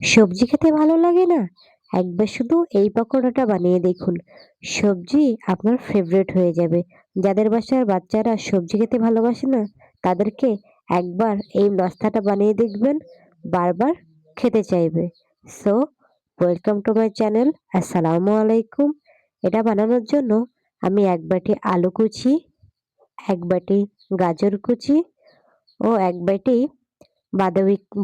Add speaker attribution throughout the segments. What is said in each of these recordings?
Speaker 1: সবজি খেতে ভালো লাগে না? একবার শুধু এই পকোড়াটা বানিয়ে দেখুন। সবজি আপনার ফেভারিট হয়ে যাবে। যাদের বাসার বাচ্চারা সবজি খেতে ভালোবাসে না, তাদেরকে একবার এই নাস্তাটা বানিয়ে দেখবেন, বারবার খেতে চাইবে। So welcome to my channel. আসসালামু আলাইকুম। এটা বানানোর জন্য আমি ১ বাটি আলু কুচি, ১ বাটি গাজর কুচি ও ১ বাটি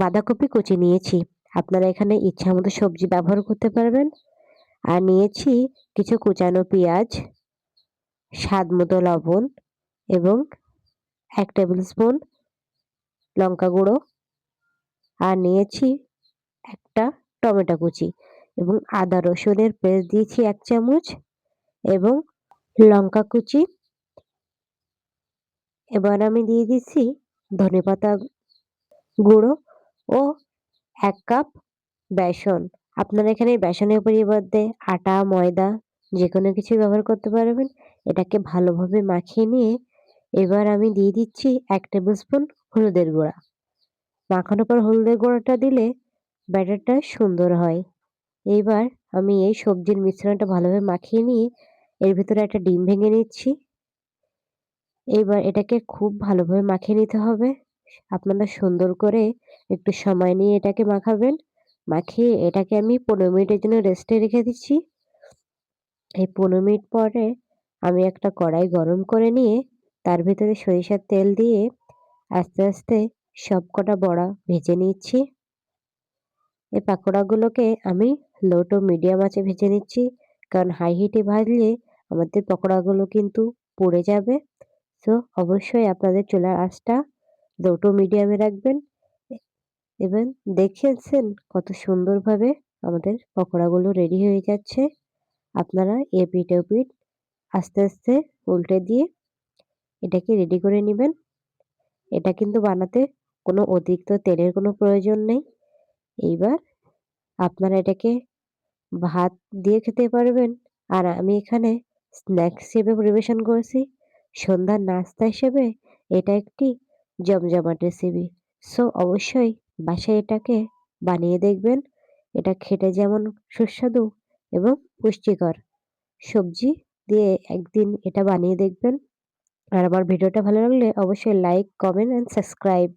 Speaker 1: বাঁধাকপি কুচি নিয়েছি। আপনারা এখানে ইচ্ছামতো সবজি ব্যবহার করতে পারবেন। আর নিয়েছি কিছু কুচানো পেঁয়াজ, স্বাদমতো লবণ এবং ১ টেবিল স্পুন লঙ্কা গুঁড়ো। আর নিয়েছি একটা টমেটো কুচি এবং আদা রসুনের পেস্ট দিয়েছি ১ চামচ এবং লঙ্কা কুচি। এবার আমি দিয়ে দিচ্ছি ধনেপাতা গুঁড়ো ও ১ কাপ বেসন। আপনারা এখানে বেসনের পরিবর্তে আটা, ময়দা যেকোনো কিছুই ব্যবহার করতে পারবেন। এটাকে ভালোভাবে মাখিয়ে নিয়ে এবার আমি দিয়ে দিচ্ছি ১ টেবিল স্পুন হলুদের গুঁড়া। মাখানোর পর হলুদের গুঁড়োটা দিলে ব্যাটারটা সুন্দর হয়। এইবার আমি এই সবজির মিশ্রণটা ভালোভাবে মাখিয়ে নিয়ে এর ভিতরে একটা ডিম ভেঙে নিচ্ছি। এইবার এটাকে খুব ভালোভাবে মাখিয়ে নিতে হবে। আপনারা সুন্দর করে একটু সময় নিয়ে এটাকে মাখাবেন। মাখিয়ে এটাকে আমি ১৫ মিনিটের জন্য রেস্টে রেখে দিচ্ছি। এই ১৫ মিনিট পরে আমি একটা কড়াই গরম করে নিয়ে তার ভেতরে সরিষার তেল দিয়ে আস্তে, আস্তে সবকটা বড়া ভেজে নিচ্ছি। এই পাকোড়াগুলোকে আমি লো টু মিডিয়াম আঁচে ভেজে নিচ্ছি। কারণ হাই হিটে ভাজলে আমাদের পকোড়াগুলো কিন্তু পুড়ে যাবে। সো অবশ্যই আপনাদের চুলার আঁচটা লো টু মিডিয়ামে রাখবেন। এ এবং দেখেছেন কত সুন্দরভাবে আমাদের পকোড়াগুলো রেডি হয়ে যাচ্ছে। আপনারা এপিঠ ওপিঠ আস্তে, আস্তে উল্টে দিয়ে এটাকে রেডি করে নিবেন। এটা কিন্তু বানাতে কোনো অতিরিক্ত তেলের কোনো প্রয়োজন নেই। এইবার আপনারা এটাকে ভাত দিয়ে খেতে পারবেন। আর আমি এখানে স্ন্যাক্স হিসেবে পরিবেশন করেছি। সন্ধ্যার নাস্তা হিসেবে এটা একটি জমজমাট রেসিপি। সো অবশ্যই বাসায় এটাকে বানিয়ে দেখবেন। এটা খেতে যেমন সুস্বাদু এবং পুষ্টিকর। সবজি দিয়ে একদিন এটা বানিয়ে দেখবেন। আর আমার ভিডিওটা ভালো লাগলে অবশ্যই লাইক, কমেন্ট অ্যান্ড সাবস্ক্রাইব।